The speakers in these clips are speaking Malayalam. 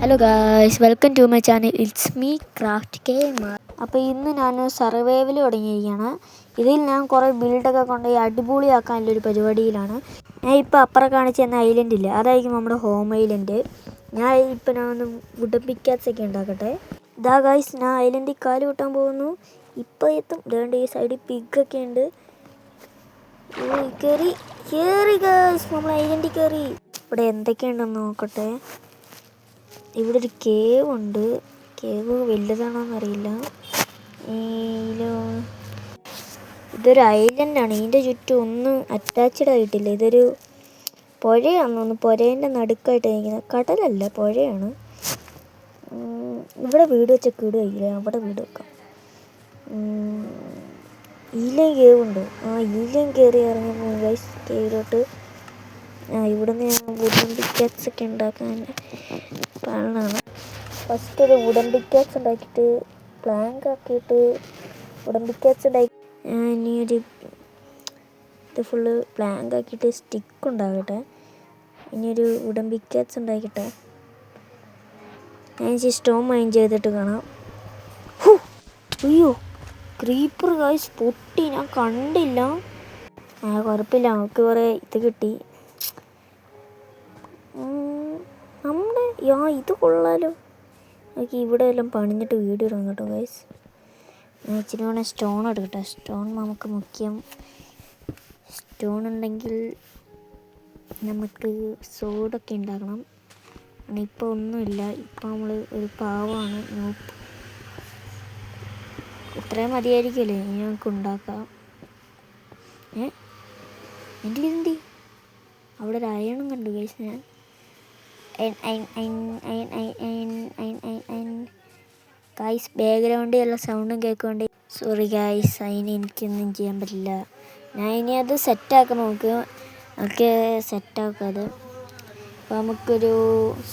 Hello guys, welcome to my channel. It's me craft K. അപ്പോൾ ഇന്ന് ഞാൻ സർവൈവൽ തുടങ്ങിയിരിക്കുകയാണ്. ഇതിൽ ഞാൻ കുറേ ബിൽഡൊക്കെ കൊണ്ടുപോയി അടിപൊളിയാക്കാനുള്ളൊരു പരിപാടിയിലാണ്. ഞാൻ ഇപ്പോൾ അപ്പുറം കാണിച്ചു തന്ന ഐലൻഡ് ഇല്ല, അതായിരിക്കും നമ്മുടെ ഹോം ഐലൻഡ്. ഞാൻ ഒന്ന് വുഡൻ പിക്കാക്സൊക്കെ ഉണ്ടാക്കട്ടെ. ഇതാ ഗായ്സ്, ഞാൻ ഐലൻഡിൽ കാല് കൂട്ടാൻ പോകുന്നു. ഇപ്പോൾ എത്തും. രണ്ട് ഈ സൈഡിൽ പിഗൊക്കെ ഉണ്ട്. കയറി ഗായ്സ്, നമ്മൾ ഐലൻഡിൽ കയറി. ഇവിടെ എന്തൊക്കെയുണ്ടെന്ന് നോക്കട്ടെ. ഇവിടെ ഒരു കേവ് ഉണ്ട്. കേവ് വലുതാണോന്നറിയില്ല. ഇതൊരു ഐലൻഡാണ്. ഇതിൻ്റെ ചുറ്റും ഒന്നും അറ്റാച്ച്ഡ് ആയിട്ടില്ല. ഇതൊരു പുഴയാണെന്ന്. പുഴേൻ്റെ നടുക്കായിട്ട് ഇരിക്കുന്നത്. കടലല്ല, പുഴയാണ്. ഇവിടെ വീട് വെച്ചൊക്കെ ഇടുകയില്ല, അവിടെ വീട് വെക്കാം. ഈലയും കേവുണ്ട്. ഈലയും കയറി ഇറങ്ങി ഗൈസ് കേവിലോട്ട്. ഇവിടെ നിന്ന് ഞാൻ വുഡൻ പിക്കാക്സൊക്കെ ഉണ്ടാക്കാൻ പ്ലാനാണ്. ഫസ്റ്റ് ഒരു വുഡൻ പിക്കാക്സ് ഉണ്ടാക്കിയിട്ട് പ്ലാങ്ക് ആക്കിയിട്ട് വുഡൻ പിക്കാക്സ് ഉണ്ടാക്കി ഇനിയൊരു ഇത് ഫുള്ള് പ്ലാങ്ക് ആക്കിയിട്ട് സ്റ്റിക്ക് ഉണ്ടാകട്ടെ. ഇനിയൊരു വുഡൻ പിക്കാക്സ് ഉണ്ടാക്കിട്ടെ. ഞാൻ സ്റ്റോൺ മൈൻ ചെയ്തിട്ട് കാണാം. അയ്യോ, ക്രീപ്പർ ഗൈസ് പൊട്ടി, ഞാൻ കണ്ടില്ല. കുഴപ്പമില്ല, നമുക്ക് കുറേ ഇത് കിട്ടി. ഇത് കൊള്ളാലോ. നമുക്ക് ഇവിടെ എല്ലാം പണിഞ്ഞിട്ട് വീഡിയോ ഇടാം കേട്ടോ ഗൈസ്. ഞാൻ ഇച്ചിരി വേണേൽ സ്റ്റോൺ എടുക്കട്ടെ. സ്റ്റോൺ നമുക്ക് മുഖ്യം. സ്റ്റോൺ ഉണ്ടെങ്കിൽ നമുക്ക് സോഡൊക്കെ ഉണ്ടാക്കണം. ഇപ്പോൾ ഒന്നുമില്ല. ഇപ്പം നമ്മൾ ഒരു പാവമാണ്. ഇത്രയും മതിയായിരിക്കുമല്ലേ, ഇനി നമുക്ക് ഉണ്ടാക്കാം. എൻ്റെ ഇതെന്തി അവിടെ ഒരു അയണും കണ്ടു ഗൈസ്. ഞാൻ ഗൈസ് ബാക്ക്ഗ്രൗണ്ടിൽ ഉള്ള സൗണ്ടും കേൾക്കുന്നുണ്ട്. സോറി ഗൈസ്, അതിന് എനിക്കൊന്നും ചെയ്യാൻ പറ്റില്ല. ഞാൻ ഇനി അത് സെറ്റാക്കാൻ നോക്കുക. നമുക്ക് സെറ്റാക്കാം അത്. അപ്പോൾ നമുക്കൊരു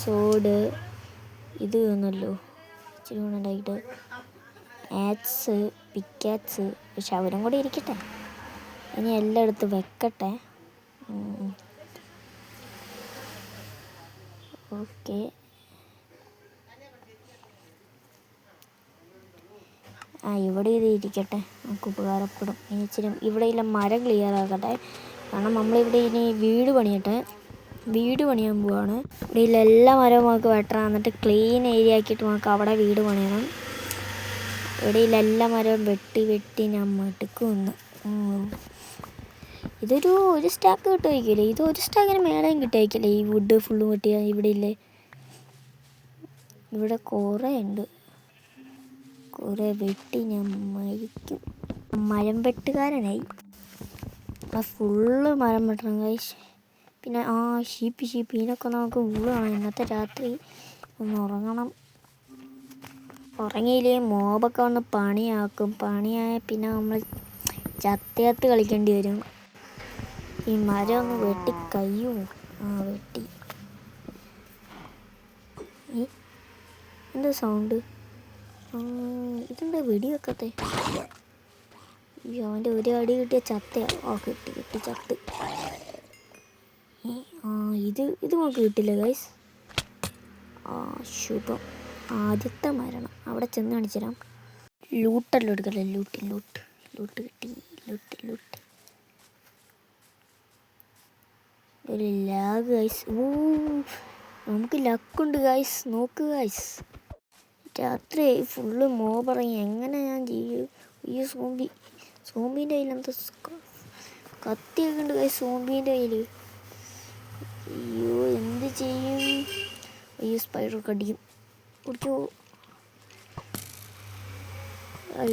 സോഡ് ഇത് തന്നല്ലോ ഇച്ചിരി ഉണ്ടായിട്ട്. ആക്സ്, പിക്കാക്സ്, പക്ഷെ അവരും കൂടി ഇരിക്കട്ടെ. ഇനി എല്ലായിടത്തും വെക്കട്ടെ. ഓക്കെ, ഇവിടെ ഇത് ഇരിക്കട്ടെ, നമുക്ക് ഉപകാരപ്പെടും. ഇനി ഇച്ചിരി ഇവിടെയുള്ള മരം ക്ലിയർ ആക്കട്ടെ. കാരണം നമ്മളിവിടെ ഇനി വീട് പണിയാൻ പോവാണ്. ഇവിടെ എല്ലാ മരവും നമുക്ക് വെട്ടണം. എന്നിട്ട് ക്ലീൻ ഏരിയ ആക്കിയിട്ട് നമുക്ക് അവിടെ വീട് പണിയണം. ഇവിടെ എല്ലാ മരവും വെട്ടി ഞാൻ മടുക്കുന്നു. ഒരു സ്റ്റാക്ക് കിട്ടുമായിരിക്കില്ലേ? ഇത് ഒരു സ്റ്റാക്കിന് മേലെയും കിട്ടുമായിരിക്കില്ലേ? ഈ വുഡ് ഫുള്ള് വെട്ടിയാൽ ഇവിടെ ഇല്ലേ. ഇവിടെ കുറേ ഉണ്ട്. കുറേ വെട്ടി ഞാൻ മരിക്കും. മരം വെട്ടുകാരനായി. ഫുള്ള് മരം വെട്ടണം ഗൈസ്. പിന്നെ ഷീപ്പ് ഇതിനൊക്കെ നമുക്ക് ഊളാണ്. ഇന്നത്തെ രാത്രി ഒന്ന് ഉറങ്ങണം. ഉറങ്ങിയില്ലേ മോബൊക്കെ വന്ന് പണിയാക്കും. പണിയായ പിന്നെ നമ്മൾ ചത്തയത്ത് കളിക്കേണ്ടി വരും. ഈ മരം ഒന്ന് വെട്ടി കയ്യോ. വെട്ടി. എന്താ സൗണ്ട്? ഇതെന്താ വെടി വെക്കത്തെ? അവൻ്റെ ഒരു അടി കിട്ടിയ ചത്തയാ. കിട്ടി ചത്ത്. ഇത് നമുക്ക് കിട്ടില്ല ഗൈസ്. ശുഭം. ആദ്യത്തെ മരണം. അവിടെ ചെന്ന് കാണിച്ചു തരാം. ലൂട്ടല്ലോ എടുക്കല്ലേ. ലൂട്ട് കിട്ടി. ലൂട്ട് ഒരു ലാഗ് ഗൈസ്. നമുക്ക് ലക്കുണ്ട് ഗൈസ്. നോക്ക് ഗൈസ്, രാത്രി ഫുള്ള് മോബറങ്ങി. എങ്ങനെ ഞാൻ ചെയ്യും? ഈ സോംബീൻ്റെ കയ്യിൽ എന്താ കത്തിയൊക്കെ ഉണ്ട് ഗൈസ്. സോംബീൻ്റെ കയ്യിൽ അയ്യോ എന്ത് ചെയ്യും? സ്പൈഡർ കടിക്കും. കുടിച്ചോ.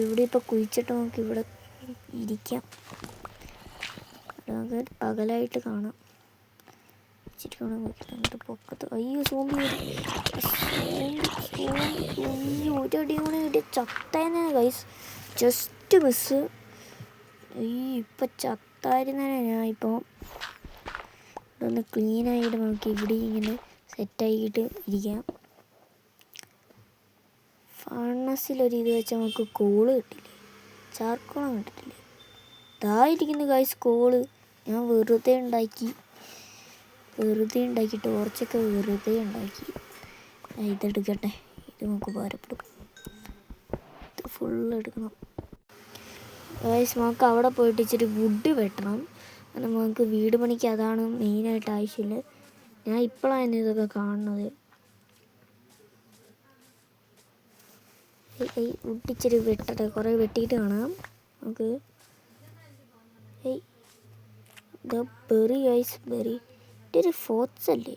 ഇവിടെ ഇപ്പോൾ കുഴിച്ചിട്ട് നമുക്ക് ഇവിടെ ഇരിക്കാം. നമുക്ക് പകലായിട്ട് കാണാം. എന്നിട്ട് പൊക്കത്ത് സോംബി ഒരടി കൂടെ കിട്ടിയ ചത്തായിരുന്നേ ഗൈസ്. Just miss. ഇപ്പം ചത്തായിരുന്നേ. ഞാൻ ഇപ്പോൾ ഇതൊന്ന് ക്ലീനായിട്ട് നമുക്ക് ഇവിടെ ഇങ്ങനെ സെറ്റാക്കിയിട്ട് ഇരിക്കാം. ഫർണസിലൊരു ഇത് വെച്ചാൽ നമുക്ക് കോള് കിട്ടില്ലേ, ചാർക്കോളം കിട്ടില്ലേ. ഇതായിരിക്കുന്നു ഗൈസ് കോള്. ഞാൻ വെറുതെ ഉണ്ടാക്കി ടോർച്ചൊക്കെ വെറുതെ ഉണ്ടാക്കി. ഇതെടുക്കട്ടെ, ഇത് നമുക്ക് ഉപകാരപ്പെടും. ഇത് ഫുള്ള് എടുക്കണം. നമുക്ക് അവിടെ പോയിട്ട് ഇച്ചിരി വുഡ് വെട്ടണം. കാരണം നമുക്ക് വീട് പണിക്ക് അതാണ് മെയിനായിട്ട് ആവശ്യമില്ല. ഞാൻ ഇപ്പോഴാണ് ഇതൊക്കെ കാണുന്നത്. വുഡ് ഇച്ചിരി വെട്ടട്ടെ, കുറേ വെട്ടിയിട്ട് കാണാം നമുക്ക്. Berry guys, berry. ഇതൊരു ഫോർട്സ് അല്ലേ?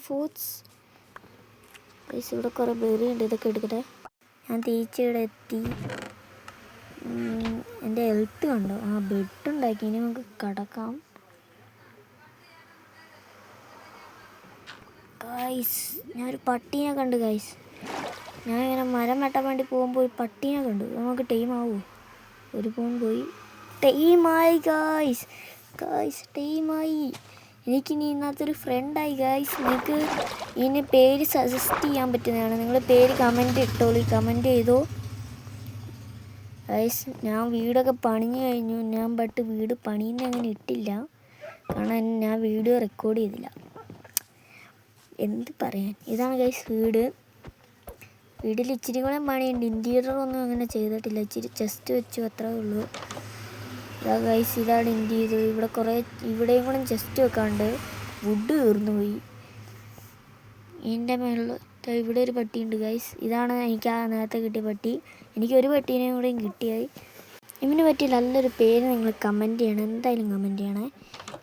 Forts guys. ഇവിടെ കുറേ ബെറി ഉണ്ട്, ഇതൊക്കെ എടുക്കട്ടെ. ഞാൻ തിരിച്ചിവിടെ എത്തി. എൻ്റെ ഹെൽത്ത് കണ്ടോ? ബെഡ് ഉണ്ടാക്കി, ഇനി നമുക്ക് കിടക്കാം. ഗൈസ് ഞാനൊരു പട്ടീനെ കണ്ടു ഗൈസ്. ഞാനിങ്ങനെ മരം വെട്ടാൻ വേണ്ടി പോകുമ്പോൾ ഒരു പട്ടീനെ കണ്ടു. നമുക്ക് ടൈമാവോ? ഒരു പോൺ പോയി. ടൈമായി ഗൈസ്, ടൈമായി. എനിക്കിനി ഇന്നത്തൊരു ഫ്രണ്ടായി ഗൈസ്. നിങ്ങൾക്ക് ഇതിന് പേര് സജസ്റ്റ് ചെയ്യാൻ പറ്റുന്നതാണ്. നിങ്ങൾ പേര് കമൻറ്റ് ഇട്ടോളൂ, കമൻറ്റ് ചെയ്തോ ഗൈസ്. ഞാൻ വീടൊക്കെ പണിഞ്ഞു കഴിഞ്ഞു. ഞാൻ വീട് പണിയുന്ന അങ്ങനെ ഇട്ടില്ല, കാരണം ഞാൻ വീഡിയോ റെക്കോർഡ് ചെയ്തില്ല. എന്ത് പറയാൻ. ഇതാണ് ഗൈസ് വീട്. വീട്ടിൽ ഇച്ചിരി കൂടെ പണിയുണ്ട്. ഇൻറ്റീരിയറൊന്നും അങ്ങനെ ചെയ്തിട്ടില്ല, ഇച്ചിരി ചെസ്റ്റ് വെച്ചു, അത്രേ ഉള്ളൂ. ഇതാ ഗൈസ്, ഇതാണ് ഇൻറ്റീരിയർ. ഇവിടെയും കൂടെ ചെസ്റ്റ് വെക്കാണ്ട് വുഡ് തീർന്നു പോയി. ഇതിൻ്റെ മേളിൽ ഇവിടെ ഒരു പട്ടിയുണ്ട് ഗൈസ്. ഇതാണ് എനിക്ക് നേരത്തെ കിട്ടിയ പട്ടി. എനിക്കൊരു പട്ടീനെയും കൂടെയും കിട്ടിയായി. ഇതിനെ പറ്റി നല്ലൊരു പേര് നിങ്ങൾ കമൻറ്റ് ചെയ്യണം, എന്തായാലും കമൻറ്റ് ചെയ്യണേ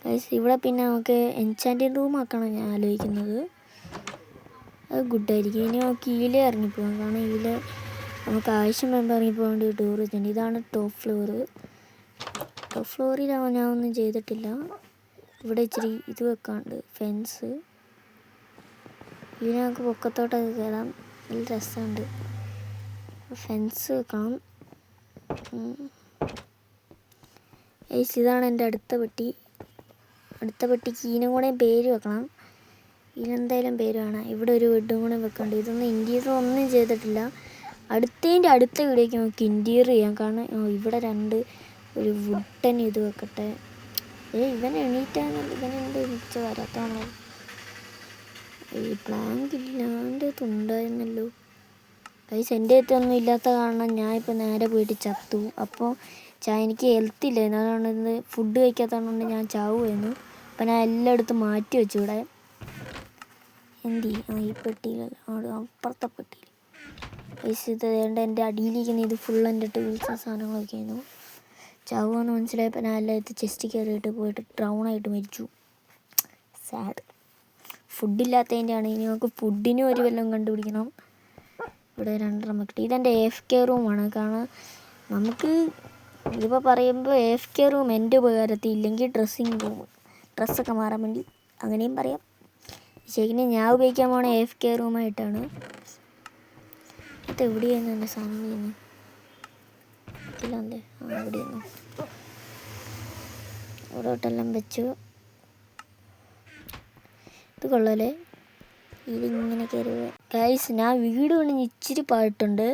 ഗൈസ്. ഇവിടെ പിന്നെ നമുക്ക് എൻചാൻറ്റിങ് റൂം ആക്കണം ഞാൻ ആലോചിക്കുന്നത്. അത് ഗുഡായിരിക്കും. ഇനി നമുക്ക് ഈലെ ഇറങ്ങിപ്പോകാം, കാരണം ഈലെ നമുക്ക് ആവശ്യം വരുമ്പോൾ ഇറങ്ങിപ്പോകാൻ വേണ്ടി ഡോർ വെച്ചിട്ടുണ്ട്. ഇതാണ് ടോപ്പ് ഫ്ലോർ. ടോപ്പ് ഫ്ലോറിലാവും ഞാൻ ഒന്നും ചെയ്തിട്ടില്ല. ഇവിടെ ഇച്ചിരി ഇത് വെക്കാണ്ട് ഫെൻസ്. ഇതിന് നമുക്ക് പൊക്കത്തോട്ടൊക്കെ കയറാം, നല്ല രസമുണ്ട്. ഫെൻസ് വെക്കണം. ഇതാണ് എൻ്റെ അടുത്ത പെട്ടിക്ക് ഇതിനും കൂടെ പേര് വെക്കണം. ഇതിനെന്തായാലും പേര് വേണം. ഇവിടെ ഒരു ബെഡും കൂടെ വെക്കണ്ട്. ഇതൊന്നും ഇൻറ്റീരിയർ ഒന്നും ചെയ്തിട്ടില്ല. അടുത്ത വീഡിയോയ്ക്ക് നമുക്ക് ഇൻറ്റീരിയർ ചെയ്യാം. കാരണം ഇവിടെ ഒരു വുഡൻ ഇത് വെക്കട്ടെ. ഇവൻ എണീറ്റാണല്ലോ, ഇവനെന്ത് എണീച്ച വരാത്താണോ? ഈ പ്ലാങ്ക് ഇല്ലാണ്ട് ഉണ്ടായിരുന്നല്ലോ ഗൈസ്. എൻ്റെ അടുത്തൊന്നും ഇല്ലാത്ത കാരണം ഞാൻ ഇപ്പോൾ നേരെ പോയിട്ട് ചത്തു. അപ്പോൾ എനിക്ക് ഹെൽത്ത് ഇല്ലായിരുന്നു, അതുകൊണ്ട് ഇന്ന് ഫുഡ് കഴിക്കാത്തതുകൊണ്ട് ഞാൻ ചാവുമായിരുന്നു. അപ്പോൾ ഞാൻ എല്ലായിടത്തും മാറ്റി വെച്ചു. ഇവിടെ ഈ പെട്ടിയിലല്ല, അപ്പുറത്തെ പെട്ടിയിൽ ഗൈസ്. ഇത് എൻ്റെ അടിയിലിരിക്കുന്ന ഇത് ഫുൾ എൻ്റെ ടൂൾസ് സാധനങ്ങളൊക്കെ ആയിരുന്നു. ചാവുമെന്ന് മനസ്സിലായപ്പോൾ ഞാൻ എല്ലായിടത്തും ചെസ്റ്റ് കയറിയിട്ട് പോയിട്ട് ഡ്രൗണായിട്ട് മരിച്ചു. സാഡ്. ഫുഡില്ലാത്തതിൻ്റെയാണ്. ഇനി നമുക്ക് ഫുഡിനും ഒരു വല്ലതും കണ്ടുപിടിക്കണം. ഇവിടെ 2 കിട്ടി. ഇതെൻ്റെ AFK റൂമാണ്. കാരണം നമുക്ക് ഇതിപ്പോൾ പറയുമ്പോൾ AFK റൂം എൻ്റെ ഉപകാരത്തിൽ, ഇല്ലെങ്കിൽ ഡ്രസ്സിങ് റൂം, ഡ്രസ്സൊക്കെ മാറാൻ വേണ്ടി അങ്ങനെയും പറയാം. ശരിക്കും ഞാൻ ഉപയോഗിക്കാൻ പോണ AFK റൂമായിട്ടാണ്. ഇത് എവിടെയായിരുന്നു എൻ്റെ സാധനം ചെയ്യുന്നത്? ഇല്ലേ, എവിടെയായിരുന്നു? ഇവിടോട്ടെല്ലാം വെച്ചു. ഇത് കൊള്ളാലേ, ഇതിങ്ങനെ കയറി ഗൈസ്. ഞാൻ വീട് പണിഞ്ഞ് ഇച്ചിരി പാട്ടുണ്ട്.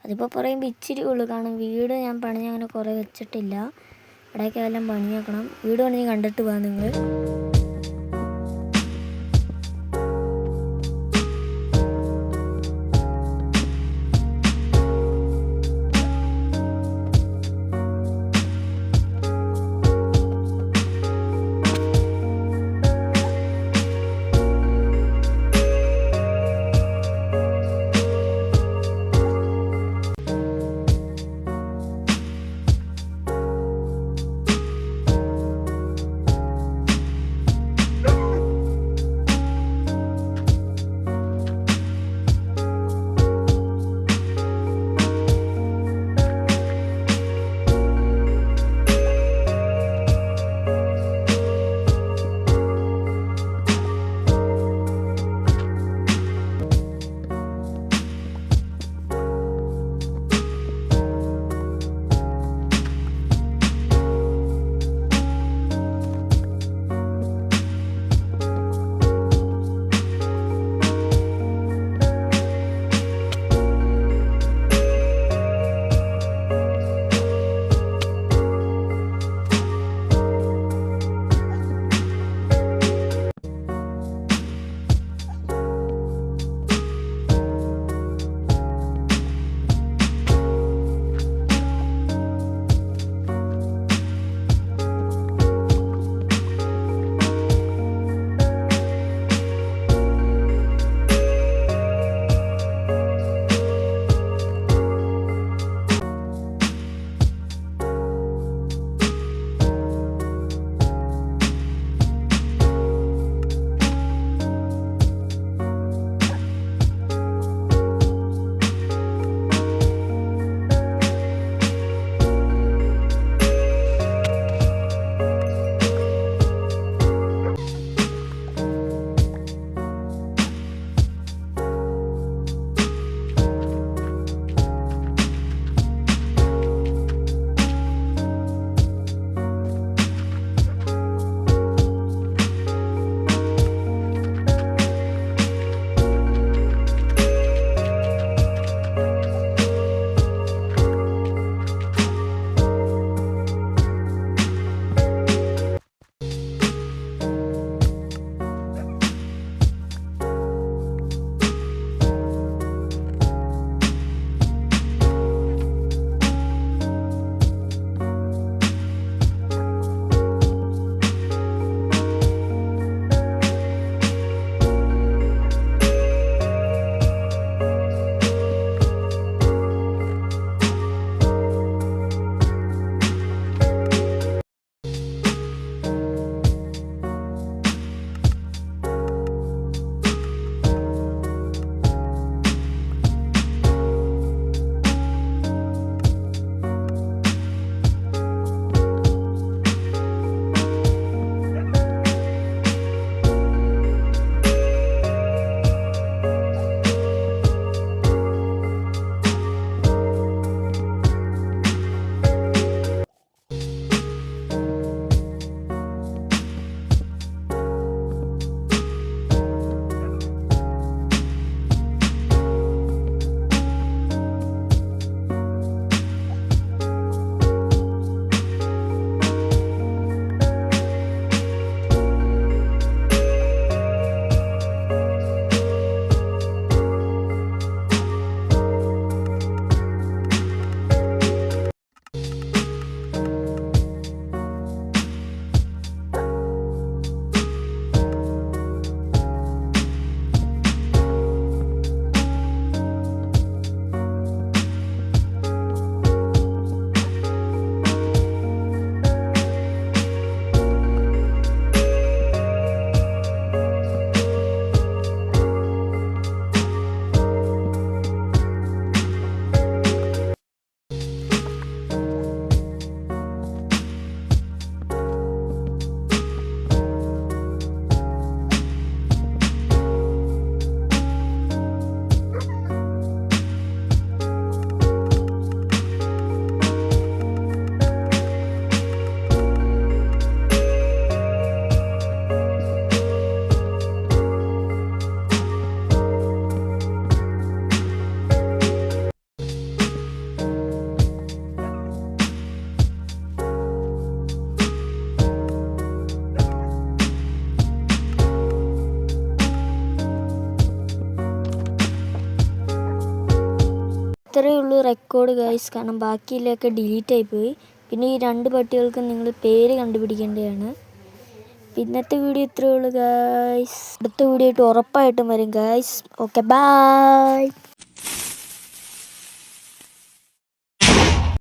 അതിപ്പോൾ പറയുമ്പോൾ ഇച്ചിരി ഉള്ളൂ, കാരണം വീട് ഞാൻ പണിഞ്ഞ് അങ്ങനെ കുറേ വെച്ചിട്ടില്ല. ഇടയ്ക്ക് എല്ലാം പണി നോക്കണം. വീട് പണിഞ്ഞ് കണ്ടിട്ട് പോകാം നിങ്ങൾ. ഉള്ളൂ റെക്കോർഡ് ഗൈസ്, കാരണം ബാക്കിയിലൊക്കെ ഡിലീറ്റ് ആയിപ്പോയി. പിന്നെ ഈ 2 പട്ടികൾക്ക് നിങ്ങൾ പേര് കണ്ടുപിടിക്കേണ്ടതാണ്. ഇന്നത്തെ വീഡിയോ ഇത്രയേ ഉള്ളൂ ഗൈസ്. അടുത്ത വീഡിയോ ആയിട്ട് ഉറപ്പായിട്ടും വരും ഗൈസ്. Okay bye.